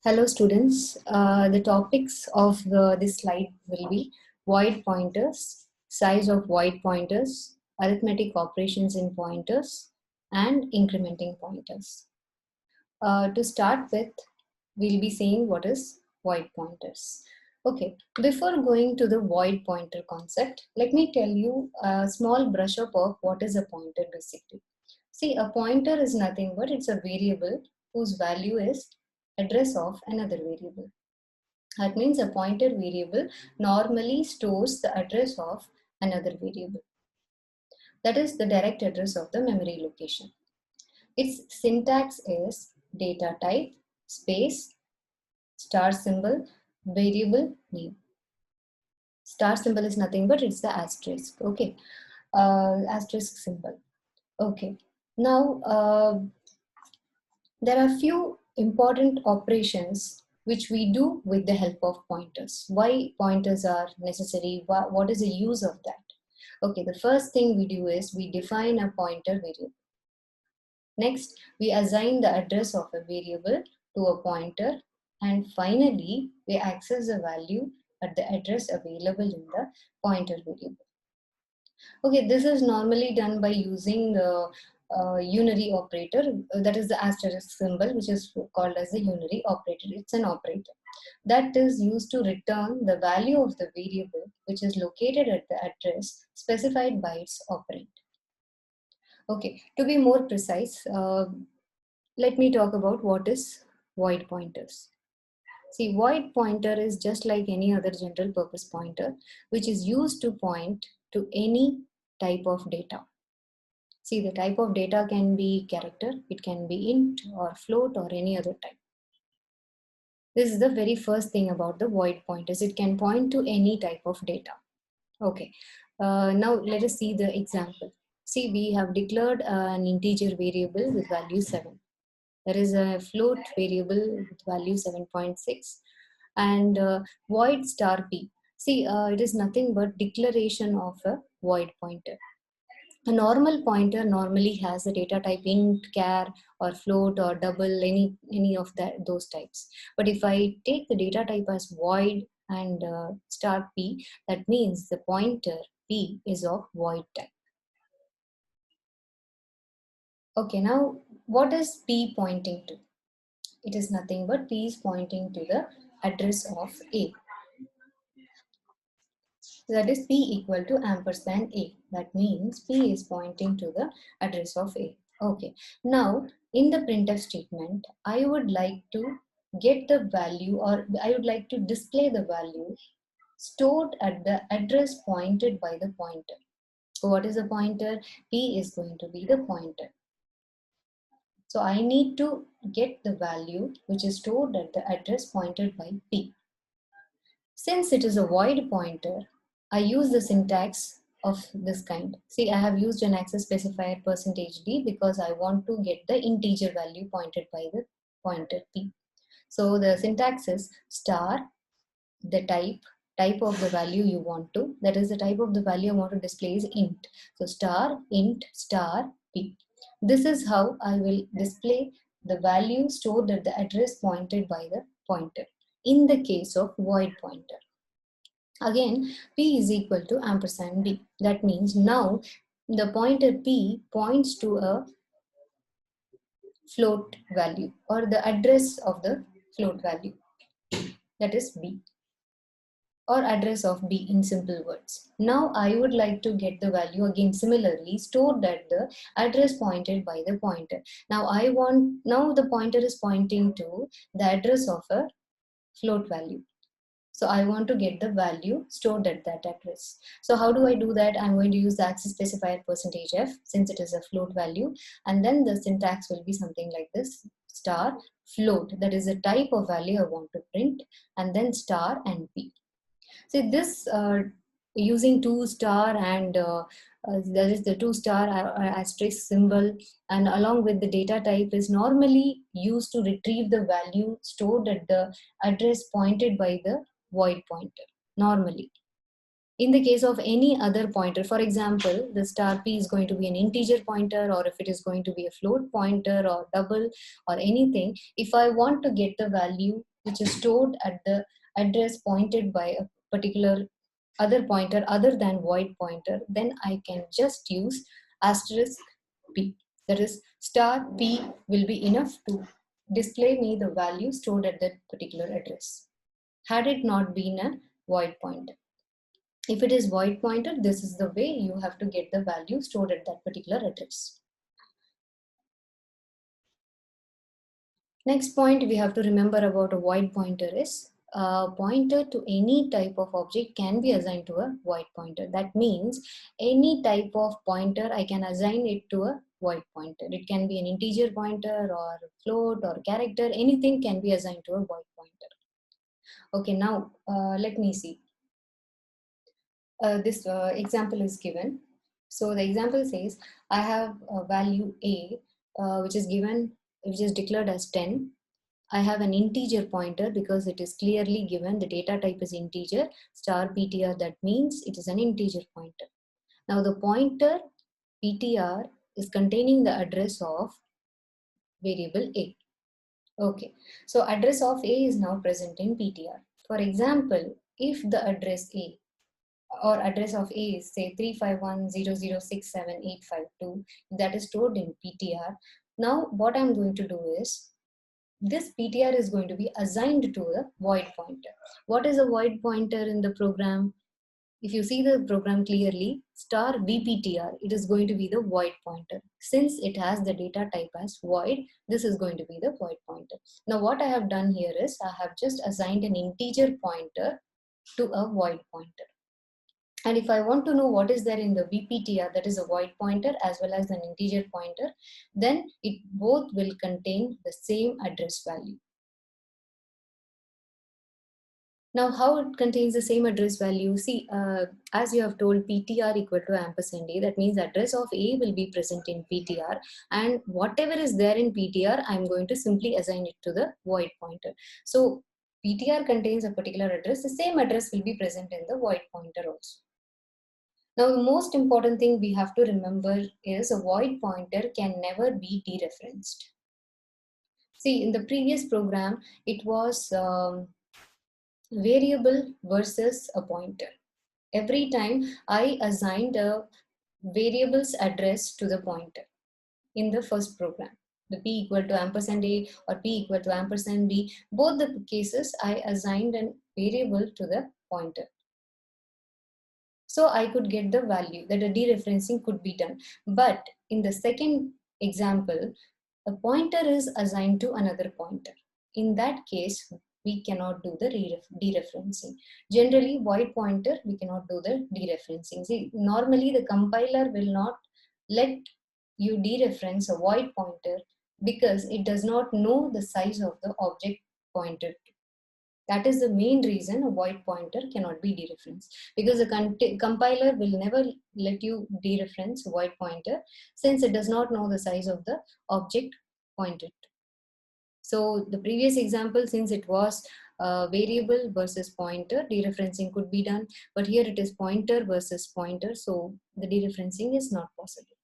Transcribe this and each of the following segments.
Hello students, the topics of this slide will be void pointers, size of void pointers, arithmetic operations in pointers, and incrementing pointers. To start with, we'll be saying what is void pointers. Okay, before going to the void pointer concept, let me tell you a small brush up of what is a pointer basically. See, a pointer is nothing but it's a variable whose value is address of another variable. That means a pointer variable normally stores the address of another variable. That is the direct address of the memory location. Its syntax is data type, space, star symbol, variable name. Star symbol is nothing but it's the asterisk. Okay, asterisk symbol. Okay, now there are few important operations which we do with the help of pointers. Why pointers are necessary? What is the use of that? Okay, the first thing we do is we define a pointer variable. Next, we assign the address of a variable to a pointer, and finally, we access the value at the address available in the pointer variable. Okay, this is normally done by using the unary operator, that is the asterisk symbol, which is called as the unary operator. It's an operator that is used to return the value of the variable which is located at the address specified by its operand. Okay, to be more precise, let me talk about what is void pointers. See, void pointer is just like any other general purpose pointer, which is used to point to any type of data. See, the type of data can be character, it can be int or float or any other type. This is the very first thing about the void pointers. It can point to any type of data. Okay, now let us see the example. See, we have declared an integer variable with value 7. There is a float variable with value 7.6 and void star p. See, it is nothing but declaration of a void pointer. A normal pointer normally has a data type int, char, or float, or double, any of those types. But if I take the data type as void and star p, that means the pointer p is of void type. Okay, now what is p pointing to? It is nothing but p is pointing to the address of a. That is p equal to ampersand a. That means p is pointing to the address of a. Okay. Now in the printf statement, I would like to get the value, or I would like to display the value stored at the address pointed by the pointer. So what is the pointer? P is going to be the pointer. So I need to get the value which is stored at the address pointed by P. Since it is a void pointer, I use the syntax of this kind. See, I have used an access specifier %d because I want to get the integer value pointed by the pointer P. So the syntax is star, the type of the value you want to, that is the type of the value I want to display is int. So star int star P. This is how I will display the value stored at the address pointed by the pointer in the case of void pointer. Again, p is equal to ampersand b. That means now the pointer p points to a float value or the address of the float value, that is b, or address of b in simple words. Now I would like to get the value again similarly stored at the address pointed by the pointer. Now the pointer is pointing to the address of a float value. So I want to get the value stored at that address. So how do I do that? I'm going to use the access specifier %f since it is a float value. And then the syntax will be something like this: star float, that is the type of value I want to print, and then star and p. See this using 2 star and there is the 2 star asterisk symbol, and along with the data type is normally used to retrieve the value stored at the address pointed by the void pointer normally. In the case of any other pointer, for example, the star p is going to be an integer pointer, or if it is going to be a float pointer or double or anything, if I want to get the value which is stored at the address pointed by a particular other pointer other than void pointer, then I can just use asterisk p. That is, star p will be enough to display me the value stored at that particular address, had it not been a void pointer. If it is void pointer, this is the way you have to get the value stored at that particular address. Next point we have to remember about a void pointer is a pointer to any type of object can be assigned to a void pointer. That means any type of pointer I can assign it to a void pointer. It can be an integer pointer or float or character, anything can be assigned to a void pointer. Okay, now let me see. This example is given. So the example says I have a value a which is given, which is declared as 10. I have an integer pointer because it is clearly given the data type is integer star ptr, that means it is an integer pointer. Now the pointer ptr is containing the address of variable a. Okay, so address of a is now present in ptr. For example, if the address a or address of A is say 351.0067852, that is stored in PTR. Now what I'm going to do is this PTR is going to be assigned to a void pointer. What is a void pointer in the program? If you see the program clearly, star VPTR, it is going to be the void pointer. Since it has the data type as void, this is going to be the void pointer. Now what I have done here is I have just assigned an integer pointer to a void pointer. And if I want to know what is there in the VPTR, that is a void pointer as well as an integer pointer, then it both will contain the same address value. Now, how it contains the same address value? See, as you have told PTR equal to ampersand A, that means address of A will be present in PTR, and whatever is there in PTR, I'm going to simply assign it to the void pointer. So PTR contains a particular address, the same address will be present in the void pointer also. Now, the most important thing we have to remember is a void pointer can never be dereferenced. See, in the previous program, it was variable versus a pointer. Every time I assigned a variable's address to the pointer in the first program, the p equal to ampersand a or p equal to ampersand b, both the cases I assigned a variable to the pointer. So I could get the value that a dereferencing could be done. But in the second example, a pointer is assigned to another pointer. In that case, we cannot do the dereferencing. Generally, void pointer, we cannot do the dereferencing. See, normally the compiler will not let you dereference a void pointer because it does not know the size of the object pointed to. That is the main reason a void pointer cannot be dereferenced, because the compiler will never let you dereference a void pointer since it does not know the size of the object pointed to. So the previous example, since it was variable versus pointer, dereferencing could be done, but here it is pointer versus pointer, so the dereferencing is not possible.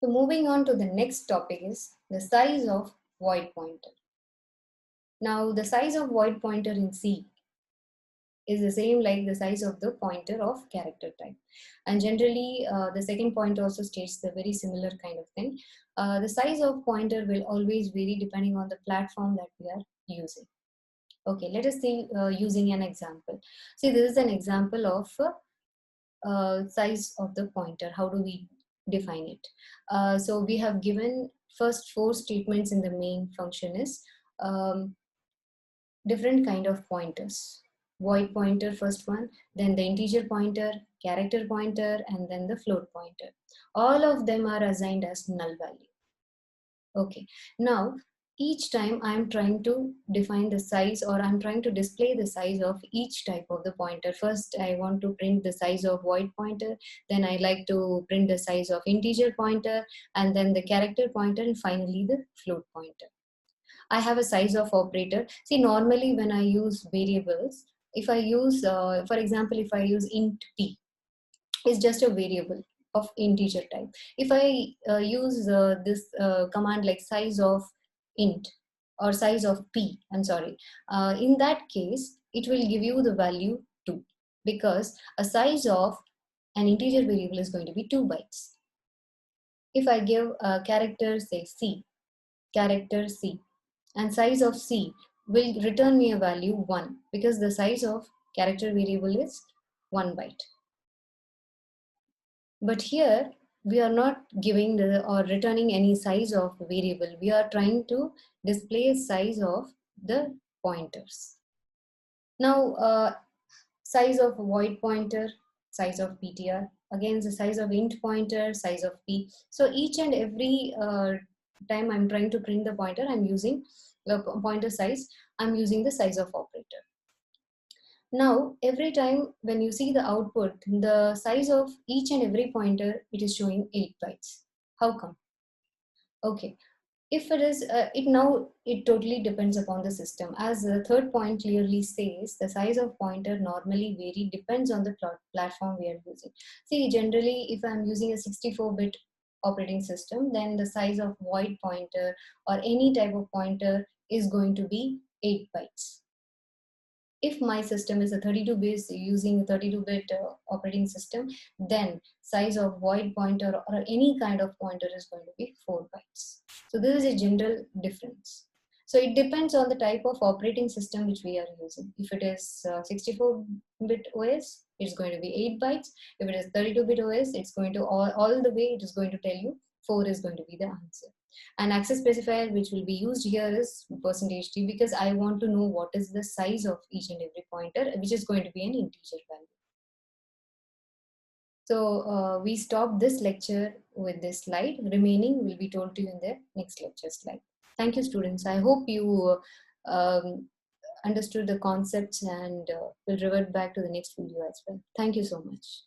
So moving on to the next topic is the size of void pointer. Now the size of void pointer in C is the same like the size of the pointer of character type. And generally the second point also states the very similar kind of thing. The size of pointer will always vary depending on the platform that we are using. Okay, let us see using an example. See, this is an example of size of the pointer. How do we define it? So we have given first 4 statements in the main function is different kind of pointers. Void pointer, first one, then the integer pointer, character pointer, and then the float pointer. All of them are assigned as null value. Okay, now each time I'm trying to define the size, or I'm trying to display the size of each type of the pointer. First, I want to print the size of void pointer, then I like to print the size of integer pointer, and then the character pointer, and finally the float pointer. I have a size of operator. See, normally when I use variables, if I use, for example, if I use int p, it's just a variable of integer type. If I use this command like size of int, or size of p, I'm sorry, in that case, it will give you the value 2, because a size of an integer variable is going to be 2 bytes. If I give a character, say C, character C, and size of C will return me a value 1, because the size of character variable is 1 byte. But here we are not giving or returning any size of variable. We are trying to display size of the pointers. Now, size of void pointer, size of ptr, again the size of int pointer, size of p. So each and every time I'm trying to print the pointer, I'm using the pointer size, I'm using the size of operator. Now, every time when you see the output, the size of each and every pointer, it is showing 8 bytes. How come? Okay, if it is, it totally depends upon the system. As the third point clearly says, the size of pointer normally vary, depends on the platform we are using. See, generally, if I'm using a 64-bit operating system, then the size of void pointer or any type of pointer is going to be 8 bytes. If my system is a 32-bit using 32-bit operating system, then size of void pointer or any kind of pointer is going to be 4 bytes. So this is a general difference. So it depends on the type of operating system which we are using. If it is 64-bit OS, it's going to be 8 bytes. If it is 32-bit OS, it's going to all the way, it is going to tell you 4 is going to be the answer. And access specifier which will be used here is %t, because I want to know what is the size of each and every pointer, which is going to be an integer value. So we stop this lecture with this slide. Remaining will be told to you in the next lecture slide. Thank you, students. I hope you understood the concepts and will revert back to the next video as well. Thank you so much.